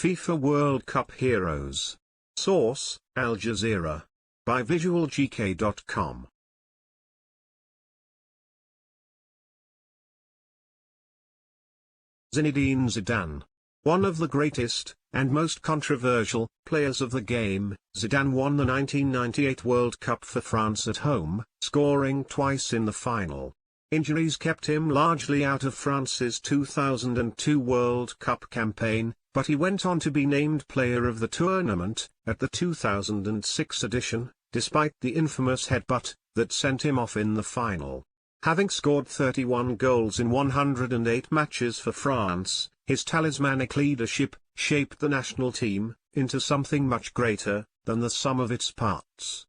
FIFA World Cup Heroes. Source: Al Jazeera. By visualgk.com. Zinedine Zidane. One of the greatest, and most controversial, players of the game, Zidane won the 1998 World Cup for France at home, scoring twice in the final. Injuries kept him largely out of France's 2002 World Cup campaign, but he went on to be named player of the tournament at the 2006 edition, despite the infamous headbutt that sent him off in the final. Having scored 31 goals in 108 matches for France, his talismanic leadership shaped the national team into something much greater than the sum of its parts.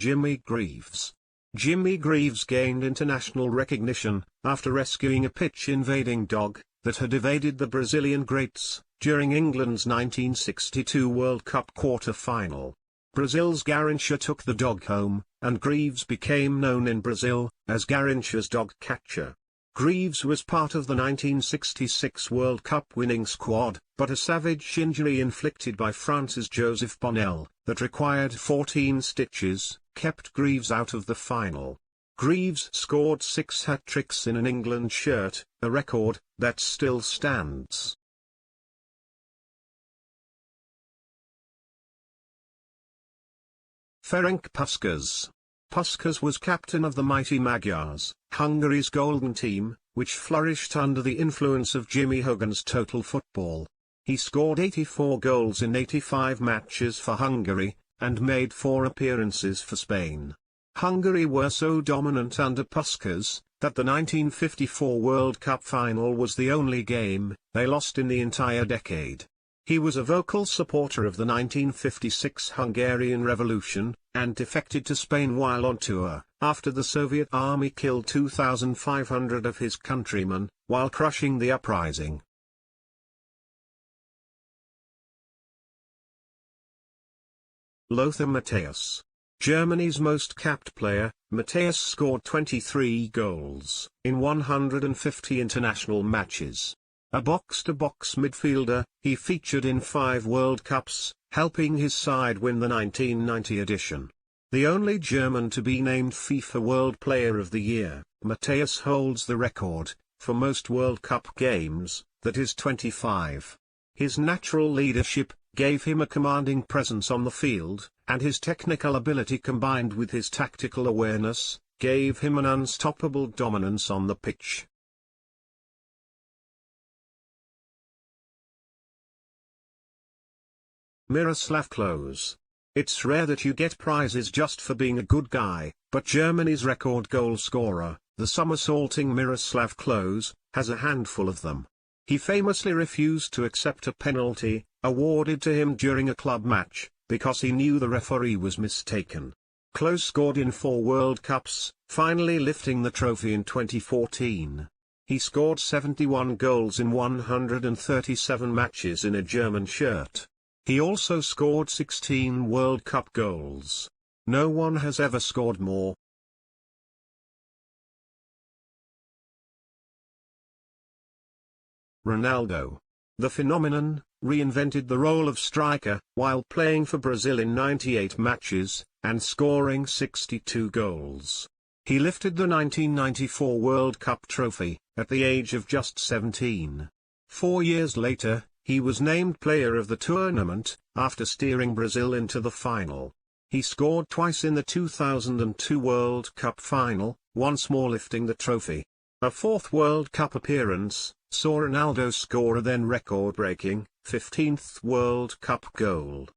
Jimmy Greaves. Jimmy Greaves gained international recognition after rescuing a pitch-invading dog that had evaded the Brazilian greats during England's 1962 World Cup quarter-final. Brazil's Garrincha took the dog home, and Greaves became known in Brazil as Garrincha's dog catcher. Greaves was part of the 1966 World Cup winning squad, but a savage injury inflicted by France's Joseph Bonnel, that required 14 stitches, kept Greaves out of the final. Greaves scored 6 hat-tricks in an England shirt, a record that still stands. Ferenc Puskas. Puskas was captain of the mighty Magyars, Hungary's golden team, which flourished under the influence of Jimmy Hogan's total football. He scored 84 goals in 85 matches for Hungary, and made 4 appearances for Spain. Hungary were so dominant under Puskas, that the 1954 World Cup final was the only game they lost in the entire decade. He was a vocal supporter of the 1956 Hungarian Revolution, and defected to Spain while on tour, after the Soviet army killed 2,500 of his countrymen, while crushing the uprising. Lothar Matthaus. Germany's most capped player, Matthaus scored 23 goals in 150 international matches. A box-to-box midfielder, he featured in 5 World Cups, helping his side win the 1990 edition. The only German to be named FIFA World Player of the Year, Matthaus holds the record for most World Cup games, that is 25. His natural leadership gave him a commanding presence on the field, and his technical ability combined with his tactical awareness, gave him an unstoppable dominance on the pitch. Miroslav Klose. It's rare that you get prizes just for being a good guy, but Germany's record goal scorer, the somersaulting Miroslav Klose, has a handful of them. He famously refused to accept a penalty awarded to him during a club match, because he knew the referee was mistaken. Klose scored in 4 World Cups, finally lifting the trophy in 2014. He scored 71 goals in 137 matches in a German shirt. He also scored 16 World Cup goals. No one has ever scored more. Ronaldo. The phenomenon reinvented the role of striker while playing for Brazil in 98 matches, and scoring 62 goals. He lifted the 1994 World Cup trophy at the age of just 17. 4 years later, he was named player of the tournament, after steering Brazil into the final. He scored twice in the 2002 World Cup final, once more lifting the trophy. A 4th World Cup appearance saw Ronaldo score a then record-breaking 15th World Cup goal.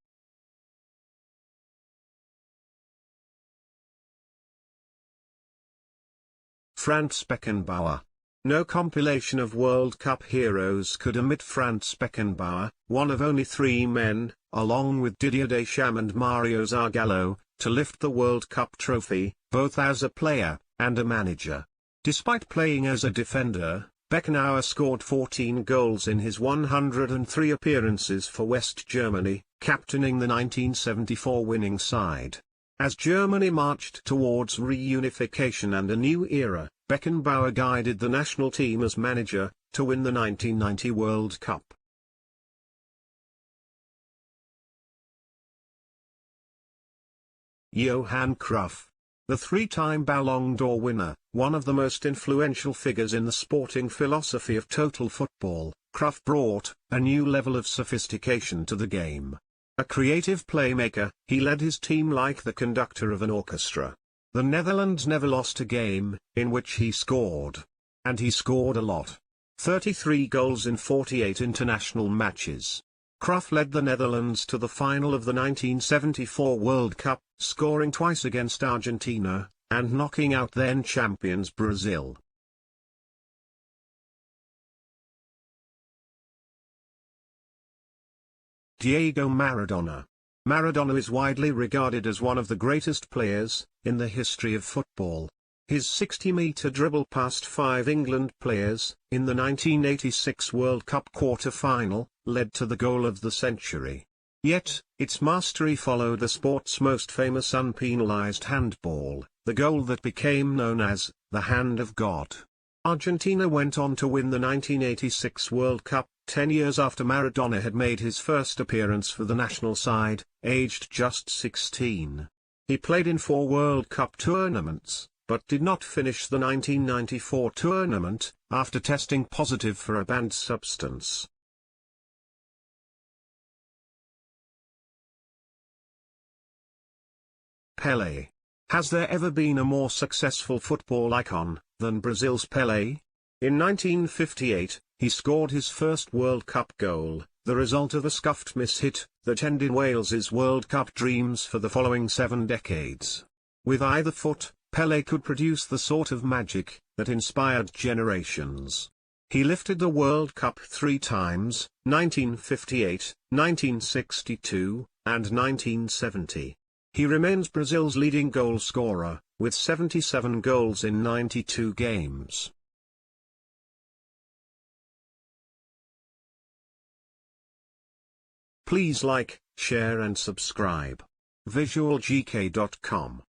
Franz Beckenbauer. No compilation of World Cup heroes could omit Franz Beckenbauer, one of only 3 men, along with Didier Deschamps and Mario Zagallo, to lift the World Cup trophy, both as a player and a manager. Despite playing as a defender, Beckenbauer scored 14 goals in his 103 appearances for West Germany, captaining the 1974 winning side. As Germany marched towards reunification and a new era, Beckenbauer guided the national team as manager, to win the 1990 World Cup. Johan Cruyff. The three-time Ballon d'Or winner, one of the most influential figures in the sporting philosophy of total football, Cruyff brought a new level of sophistication to the game. A creative playmaker, he led his team like the conductor of an orchestra. The Netherlands never lost a game in which he scored. And he scored a lot. 33 goals in 48 international matches. Cruyff led the Netherlands to the final of the 1974 World Cup, scoring twice against Argentina, and knocking out then champions Brazil. Diego Maradona. Maradona is widely regarded as one of the greatest players in the history of football. His 60-meter dribble past 5 England players in the 1986 World Cup quarter-final led to the goal of the century. Yet, its mastery followed the sport's most famous unpenalized handball, the goal that became known as the Hand of God. Argentina went on to win the 1986 World Cup, 10 years after Maradona had made his first appearance for the national side, aged just 16. He played in 4 World Cup tournaments, but did not finish the 1994 tournament, after testing positive for a banned substance. Pelé. Has there ever been a more successful football icon than Brazil's Pelé? In 1958, he scored his first World Cup goal, the result of a scuffed miss-hit that ended Wales's World Cup dreams for the following 7 decades. With either foot, Pelé could produce the sort of magic that inspired generations. He lifted the World Cup 3 times, 1958, 1962, and 1970. He remains Brazil's leading goal scorer, with 77 goals in 92 games. Please like, share and subscribe. visualgk.com